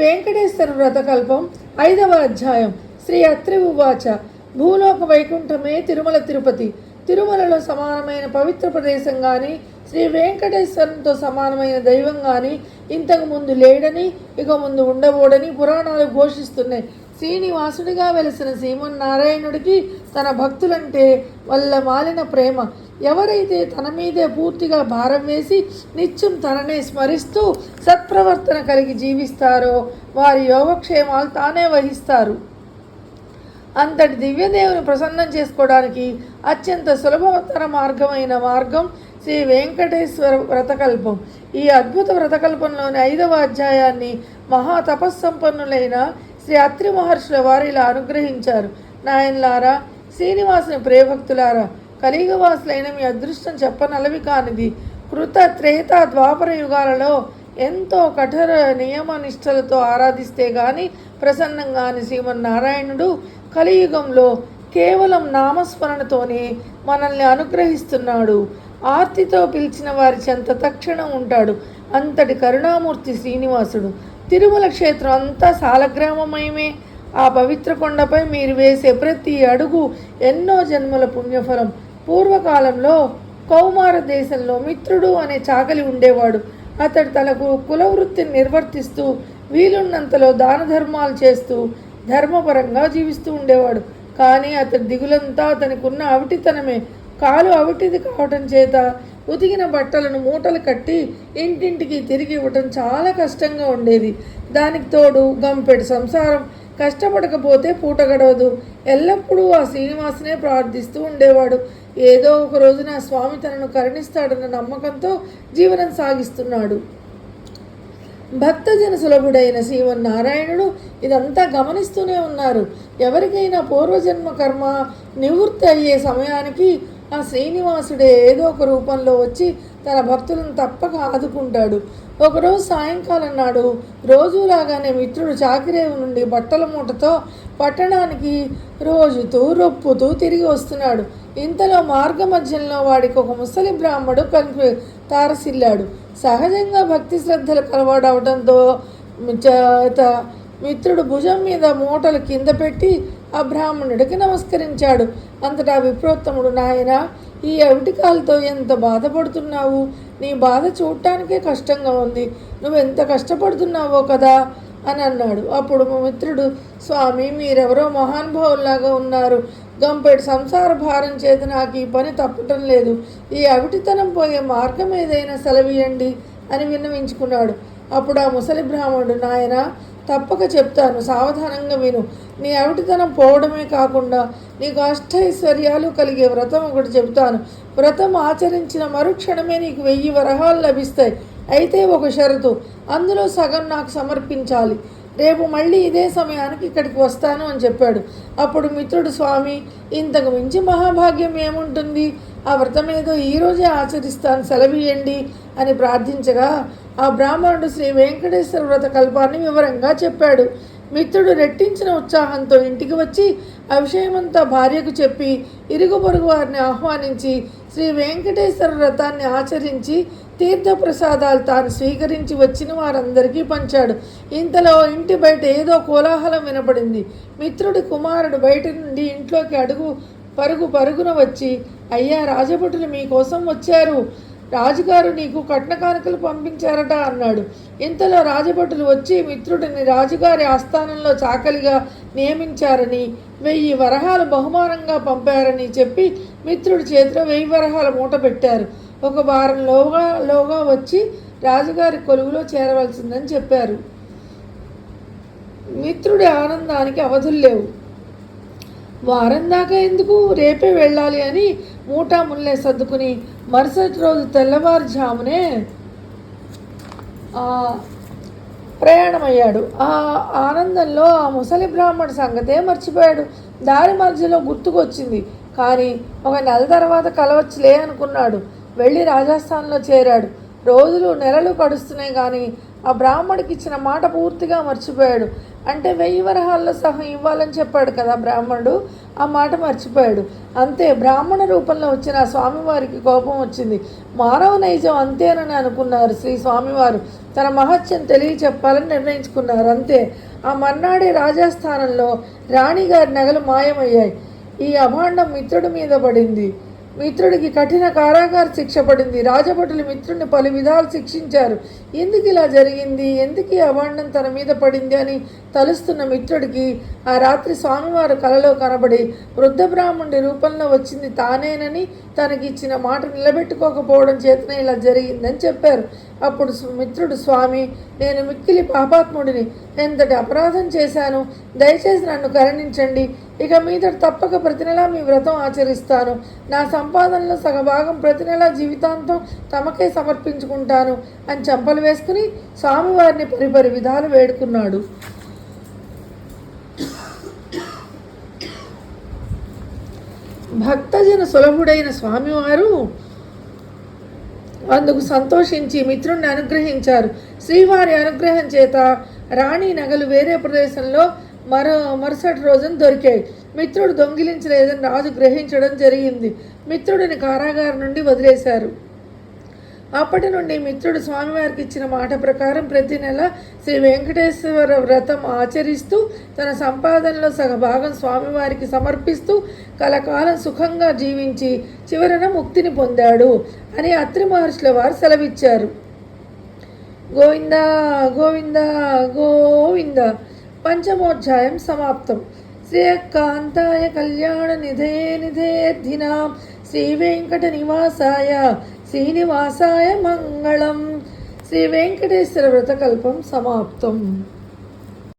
వెంకటేశ్వర వ్రతకల్పం 5వ అధ్యాయం. శ్రీ అత్రి ఉవాచ. భూలోక వైకుంఠమే తిరుమల తిరుపతి. తిరుమలలో సమానమైన పవిత్ర ప్రదేశం కానీ, శ్రీ వెంకటేశ్వరంతో సమానమైన దైవం కానీ ఇంతకు ముందు లేడని, ఇక ముందు ఉండబోడని పురాణాలు ఘోషిస్తున్నాయి. శ్రీనివాసుడిగా వెలిసిన శ్రీమన్నారాయణుడికి తన భక్తులంటే వల్ల మాలిన ప్రేమ. ఎవరైతే తన మీదే పూర్తిగా భారం వేసి నిత్యం తననే స్మరిస్తూ సత్ప్రవర్తన కలిగి జీవిస్తారో వారి యోగక్షేమాలు తానే వహిస్తారు. అంతటి దివ్యదేవుని ప్రసన్నం చేసుకోవడానికి అత్యంత సులభతర మార్గం శ్రీ వెంకటేశ్వర వ్రతకల్పం. ఈ అద్భుత వ్రతకల్పంలోని 5వ అధ్యాయాన్ని మహాతపస్సంపన్నులైన శ్రీ అత్రి మహర్షుల వారు ఇలా అనుగ్రహించారు. నాయనలారా, శ్రీనివాసుని ప్రియభక్తులారా, కలియుగవాసులైన మీ అదృష్టం చెప్పనలవి కానిది. కృత త్రేత ద్వాపర యుగాలలో ఎంతో కఠోర నియమ నిష్టలతో ఆరాధిస్తే గాని ప్రసన్నం కాని శ్రీమన్నారాయణుడు కలియుగంలో కేవలం నామస్మరణతోనే మనల్ని అనుగ్రహిస్తున్నాడు. ఆర్తితో పిలిచిన వారి చెంత తక్షణం ఉంటాడు. అంతటి కరుణామూర్తి శ్రీనివాసుడు. తిరుమల క్షేత్రం అంతా సాలగ్రామమయమే. ఆ పవిత్ర కొండపై మీరు వేసే ప్రతి అడుగు ఎన్నో జన్మల పుణ్యఫలం. పూర్వకాలంలో కౌమార దేశంలో మిత్రుడు అనే చాకలి ఉండేవాడు. అతడు తనకు కులవృత్తిని నిర్వర్తిస్తూ వీలున్నంతలో దాన ధర్మాలు చేస్తూ ధర్మపరంగా జీవిస్తూ ఉండేవాడు. కానీ అతడి దిగులంతా అతనికున్న అవిటితనమే. కాలు అవిటిది కావటం చేత ఉతికిన బట్టలను మూటలు కట్టి ఇంటింటికి తిరిగి ఇవ్వటం చాలా కష్టంగా ఉండేది. దానికి తోడు గంపెడు సంసారం. కష్టపడకపోతే పూట గడవదు. ఎల్లప్పుడూ ఆ శ్రీనివాసునే ప్రార్థిస్తూ ఉండేవాడు. ఏదో ఒక రోజు నా స్వామి తనను కరుణిస్తాడన్న నమ్మకంతో జీవనం సాగిస్తున్నాడు. భక్తజన సులభుడైన శ్రీమన్నారాయణుడు ఇదంతా గమనిస్తూనే ఉన్నారు. ఎవరికైనా పూర్వజన్మ కర్మ నివృత్తి అయ్యే సమయానికి ఆ శ్రీనివాసుడే ఏదో ఒక రూపంలో వచ్చి తన భక్తులను తప్పక ఆదుకుంటాడు. ఒకరోజు సాయంకాలం నాడు రోజులాగానే మిత్రుడు చాకిరేవు నుండి బట్టల మూటతో పట్టణానికి రోజుతూ రొప్పుతూ తిరిగి వస్తున్నాడు. ఇంతలో మార్గ మధ్యంలో వాడికి ఒక ముసలి బ్రాహ్మడు తారసిల్లాడు. సహజంగా భక్తి శ్రద్ధలు కలవాడవడంతో మిత్రుడు భుజం మీద మూటలు కింద పెట్టి ఆ బ్రాహ్మణుడికి నమస్కరించాడు. అంతటా విప్రోత్తముడు, నాయన, ఈ అవిటికాలతో ఎంత బాధపడుతున్నావు? నీ బాధ చూడటానికే కష్టంగా ఉంది. నువ్వెంత కష్టపడుతున్నావో కదా అని అన్నాడు. అప్పుడు మిత్రుడు, స్వామి, మీరెవరో మహానుభావుల్లాగా ఉన్నారు. గంపెడు సంసార భారం చేత నాకు ఈ పని తప్పటం లేదు. ఈ అవిటితనం పోయే మార్గం ఏదైనా సెలవీయండి అని విన్నవించుకున్నాడు. అప్పుడు ఆ ముసలి బ్రాహ్మణుడు, నాయన, తప్పక చెప్తాను, సావధానంగా విను. నీ అవిటితనం పోవడమే కాకుండా నీకు అష్టైశ్వర్యాలు కలిగే వ్రతం ఒకటి చెబుతాను. వ్రతం ఆచరించిన మరుక్షణమే నీకు 1000 వరహాలు లభిస్తాయి. అయితే ఒక షరతు, అందులో సగం నాకు సమర్పించాలి. రేపు మళ్ళీ ఇదే సమయానికి ఇక్కడికి వస్తాను అని చెప్పాడు. అప్పుడు మిత్రుడు, స్వామి, ఇంతకు మించి మహాభాగ్యం ఏముంటుంది? ఆ వ్రతం ఏదో ఈరోజే ఆచరిస్తాను, సెలవియండి అని ప్రార్థించగా ఆ బ్రాహ్మణుడు శ్రీ వెంకటేశ్వర వ్రత కల్పాన్ని వివరంగా చెప్పాడు. మిత్రుడు రెట్టించిన ఉత్సాహంతో ఇంటికి వచ్చి ఆ విషయమంతా భార్యకు చెప్పి ఇరుగు పొరుగు వారిని ఆహ్వానించి శ్రీ వెంకటేశ్వర వ్రతాన్ని ఆచరించి తీర్థప్రసాదాలు తాను స్వీకరించి వచ్చిన వారందరికీ పంచాడు. ఇంతలో ఇంటి బయట ఏదో కోలాహలం వినపడింది. మిత్రుడి కుమారుడు బయట నుండి ఇంట్లోకి పరుగున వచ్చి, అయ్యా, రాజభటులు మీకోసం వచ్చారు. రాజుగారు నీకు కట్న కానుకలు పంపించారట అన్నాడు. ఇంతలో రాజభటులు వచ్చి మిత్రుడిని రాజుగారి ఆస్థానంలో చాకలిగా నియమించారని 1000 వరహాలు బహుమానంగా పంపారని చెప్పి మిత్రుడి చేతిలో 1000 వరహాల మూట పెట్టారు. ఒక వారంలోగా వచ్చి రాజుగారి కొలువులో చేరవలసిందని చెప్పారు. మిత్రుడి ఆనందానికి అవధులు లేవు. వారం దాకా ఎందుకు, రేపే వెళ్ళాలి అని మూటా ముల్లే సర్దుకుని మరుసటి రోజు తెల్లవారుజామునే ప్రయాణమయ్యాడు. ఆ ఆనందంలో ఆ ముసలి బ్రాహ్మణ సంగతే మర్చిపోయాడు. దారి మధ్యలో గుర్తుకొచ్చింది. కానీ ఒక నెల తర్వాత కలవచ్చులే అనుకున్నాడు. వెళ్ళి రాజస్థాన్లో చేరాడు. రోజులు నెలలు గడుస్తున్నాయి కానీ ఆ బ్రాహ్మడికి ఇచ్చిన మాట పూర్తిగా మర్చిపోయాడు. అంటే 1000 వరహాల్లో సహం ఇవ్వాలని చెప్పాడు కదా బ్రాహ్మణుడు, ఆ మాట మర్చిపోయాడు. అంతే, బ్రాహ్మణ రూపంలో వచ్చిన ఆ స్వామివారికి కోపం వచ్చింది. మానవ నైజం అంతేనని అనుకున్నారు శ్రీ స్వామివారు. తన మహత్యం తెలియచెప్పాలని నిర్ణయించుకున్నారు. అంతే ఆ మర్నాడే రాజస్థానంలో రాణిగారి నగలు మాయమయ్యాయి. ఈ అభాండం మిత్రుడి మీద పడింది. మిత్రుడికి కఠిన కారాగార శిక్ష పడింది. రాజభటులు మిత్రుడిని పలు విధాలు శిక్షించారు. ఎందుకు ఇలా జరిగింది, ఎందుకు ఈ అభాండం తన మీద పడింది అని తలుస్తున్న మిత్రుడికి ఆ రాత్రి స్వామివారు కలలో కనబడి వృద్ధ బ్రాహ్మణుడి రూపంలో వచ్చింది తానేనని, తనకిచ్చిన మాట నిలబెట్టుకోకపోవడం చేతనే ఇలా జరిగిందని చెప్పారు. అప్పుడు మిత్రుడు, స్వామి, నేను మిక్కిలి పాపాత్ముడిని, ఎంతటి అపరాధం చేశాను, దయచేసి నన్ను కరుణించండి. ఇక మీద తప్పక ప్రతి నెలా మీ వ్రతం ఆచరిస్తాను. నా సంపాదనలో సగభాగం ప్రతి నెలా జీవితాంతం తమకే సమర్పించుకుంటాను అని చంపలు వేసుకుని స్వామివారిని పరిపరి విధాలు వేడుకున్నాడు. భక్తజన సులభుడైన స్వామివారు అందుకు సంతోషించి మిత్రుణ్ణి అనుగ్రహించారు. శ్రీవారి అనుగ్రహం చేత రాణి నగలు వేరే ప్రదేశంలో మరుసటి రోజున దొరికాయి. మిత్రుడు దొంగిలించలేదని రాజు గ్రహించడం జరిగింది. మిత్రుడిని కారాగారం నుండి వదిలేశారు. అప్పటి నుండి మిత్రుడు స్వామివారికి ఇచ్చిన మాట ప్రకారం ప్రతి నెల శ్రీ వెంకటేశ్వర వ్రతం ఆచరిస్తూ తన సంపాదనలో సగభాగం స్వామివారికి సమర్పిస్తూ కలకాలం సుఖంగా జీవించి చివరన ముక్తిని పొందాడు అని అత్రి మహర్షుల వారు సెలవిచ్చారు. గోవింద గోవింద గోవింద. పంచమోధ్యాయం సమాప్తం. శ్రీకాంతాయ కళ్యాణ నిధే నిధేర్థినాం శ్రీ వెంకట నివాసాయ శ్రీనివాసాయ మంగళం. శ్రీ వెంకటేశ్వర వ్రతకల్పం సమాప్తం.